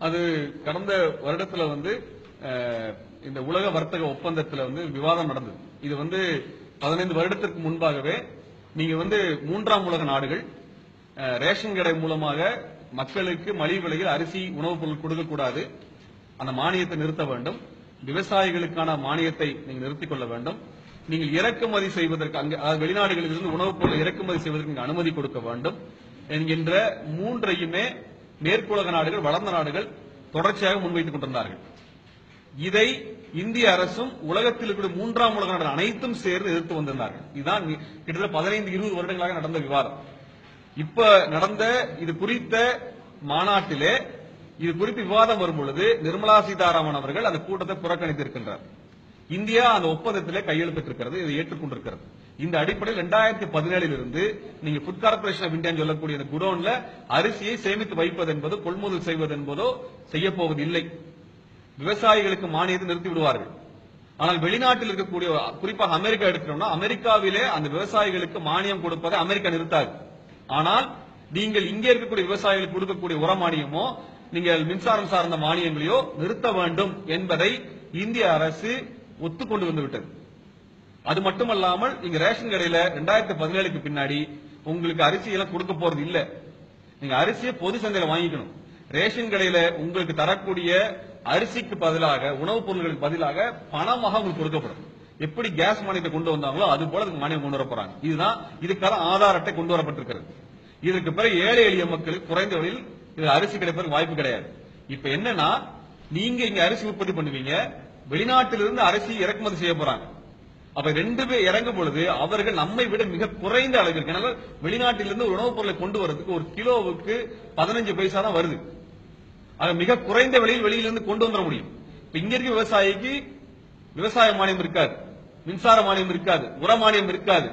அது கடந்த வருடத்துல இந்த உலக வர்த்தக ஒப்பந்தத்துல விவாதம் நடந்தது. இது 15 வருடத்திற்கு முன்பாகவே நீங்க மூன்றாம் உலக நாடுகள் ரேஷன் கடை மூலமாக மக்களுக்கு மலிவு விலையில் அரிசி உணவுப் பொருள் கொடுக்கக்கூடாது, அந்த மானியத்தை நிறுத்த வேண்டும், விவசாயிகளுக்கான மானியத்தை நீங்க நிறுத்திக் கொள்ள வேண்டும், நீங்கள் இறக்குமதி செய்வதற்கு வெளிநாடுகளில் இருந்து உணவுப் பொருள் இறக்குமதி செய்வதற்கு அனுமதி கொடுக்க வேண்டும் என்கின்ற மூன்றையுமே மேற்குலக நாடுகள், வளர்ந்த நாடுகள் தொடர்ச்சியாக முன்வைத்துக் கொண்டிருந்தார்கள். இதை இந்திய அரசும் உலகத்தில் இருக்கிற மூன்றாம் உலக நாடுகள் அனைத்தும் சேர்ந்து எதிர்த்து வந்திருந்தார்கள். இதுதான் கிட்டத்தட்ட 15-20 வருடங்களாக நடந்த விவாதம். இப்ப நடந்த இது குறித்த மாநாட்டிலே இது குறித்து விவாதம் வரும் பொழுது நிர்மலா சீதாராமன் அவர்கள் அந்த கூட்டத்தை புறக்கணித்திருக்கின்றார். இந்தியா அந்த ஒப்பந்தத்திலே கையெழுத்திட்டிருக்கிறது, இதை ஏற்றுக்கொண்டிருக்கிறது. இந்த அடிப்படையில் 2017 இருந்து நீங்க ஃபுட் கார்பரேஷன் ஆஃப் இந்தியா சொல்லக்கூடிய இந்த குடோன்ல அரிசியை சேமித்து வைப்பது என்பதோ கொள்முதல் செய்வது என்பதோ செய்யப்போவது இல்லை. விவசாயிகளுக்கு மானியத்தை நிறுத்தி விடுவார்கள். ஆனால் வெளிநாட்டில் இருக்கக்கூடிய குறிப்பாக அமெரிக்கா எடுத்துட்டோம்னா அமெரிக்காவிலே அந்த விவசாயிகளுக்கு மானியம் கொடுப்பதை அமெரிக்கா நிறுத்தாது. ஆனால் நீங்கள் இங்கே இருக்கக்கூடிய விவசாயிகளுக்கு கொடுக்கக்கூடிய உர மானியமோ நீங்கள் மின்சாரம் சார்ந்த மானியங்களையோ நிறுத்த வேண்டும் என்பதை இந்திய அரசு ஒத்துக்கொண்டு வந்துவிட்டது. அது மட்டுமல்லாமல் இங்க ரேஷன் கடையில 2017க்கு பின்னாடி உங்களுக்கு அரிசி எல்லாம் கொடுக்க போறது இல்ல. நீங்க அரிசியை பொது சந்தையில வாங்கிக்கணும். ரேஷன் கடையில உங்களுக்கு தரக்கூடிய அரிசிக்கு பதிலாக உணவுப் பொருட்களுக்கு பதிலாக பணமாக உங்களுக்கு கொடுக்கப்படும். எப்படி கேஸ் மானியத்தை கொண்டு வந்தாங்களோ அது போல மானியம் கொண்டு வர போறாங்க. இதுதான் இதுக்கான ஆதார் அட்டை கொண்டு வரப்பட்டிருக்கிறது. இதற்கு பிறகு ஏழை எளிய மக்களுக்கு குறைந்த விலையில் இது அரிசி கிடைப்பதற்கு வாய்ப்பு கிடையாது. இப்ப என்னன்னா நீங்க இங்க அரிசி உற்பத்தி பண்ணுவீங்க, வெளிநாட்டிலிருந்து அரிசி இறக்குமதி செய்ய போறாங்க. அப்ப 2 பேர் இறங்கும் பொழுது அவர்கள் நம்மை விட மிக குறைந்த அளவிற்கு வெளிநாட்டிலிருந்து உணவுப் பொருளை கொண்டு வரதுக்கு ஒரு கிலோவுக்கு 15 பைசா தான் வருது. மிக குறைந்த விலையில் வெளியிலிருந்து கொண்டு வந்துட முடியும். இங்க இருக்க விவசாயிக்கு விவசாய மானியம் இருக்காது, மின்சார மானியம் இருக்காது, உர மானியம் இருக்காது,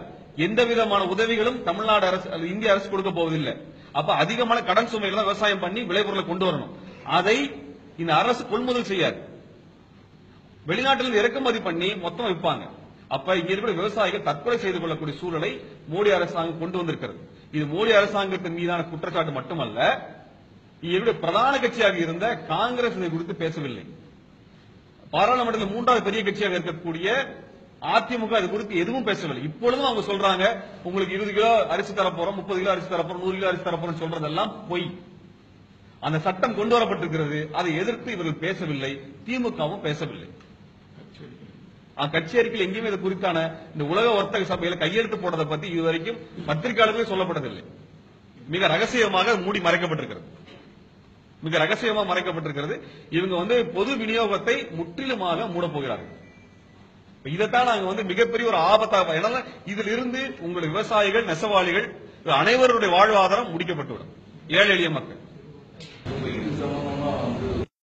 எந்த விதமான உதவிகளும் தமிழ்நாடு அரசு இந்திய அரசு கொடுக்க போவதில்லை. அப்ப அதிகமான கடன் சுமைகளை விவசாயம் பண்ணி விளைபொருளை கொண்டு வரணும். அதை இந்த அரசு கொள்முதல் செய்யாது, வெளிநாட்டிலிருந்து இறக்குமதி பண்ணி மொத்தம் விற்பாங்க. அப்ப இங்க இருக்கிற விவசாயிகள் தற்கொலை செய்து கொள்ளக்கூடிய சூழலை மோடி அரசாங்கம் கொண்டு வந்திருக்கிறது. இது மோடி அரசாங்கத்தின் மீதான குற்றச்சாட்டு மட்டுமல்ல, இவருடைய பிரதான கட்சியாக இருந்த காங்கிரஸ் இதை குறித்து பேசவில்லை. பாராளுமன்றத்தில் 3வது பெரிய கட்சியாக இருக்கக்கூடிய அதிமுக இது குறித்து எதுவும் பேசவில்லை. இப்பொழுதும் அவங்க சொல்றாங்க உங்களுக்கு 20 கிலோ அரிசி தரப்போறோம், 30 கிலோ அரிசி தரப்போறோம், 100 கிலோ அரிசி தரப்போறோம் சொல்றதெல்லாம் பொய். அந்த சட்டம் கொண்டு வரப்பட்டிருக்கிறது, அதை எதிர்த்து இவர்கள் பேசவில்லை, திமுகவும் பேசவில்லை. கட்சி அறிக்கையில் எங்கேயுமே இது குறித்தான இந்த உலக வர்த்தக சபையில கையெழுத்து போடுறதை பத்தி இதுவரைக்கும் பத்திரிகையாளர்களே சொல்லப்பட்டதில்லை. மிக ரகசியமாக மூடி மறைக்கப்பட்டிருக்கிறது, மிக ரகசியமாக மறைக்கப்பட்டிருக்கிறது. இவங்க பொது விநியோகத்தை முற்றிலுமாக மூட போகிறார்கள். இதைத்தான் நாங்க மிகப்பெரிய ஒரு ஆபத்தாக, ஏன்னா இதில் இருந்து உங்களுடைய விவசாயிகள், நெசவாளிகள் அனைவருடைய வாழ்வாதாரம் முடிக்கப்பட்டுவிடும், ஏழை எளிய மக்கள்.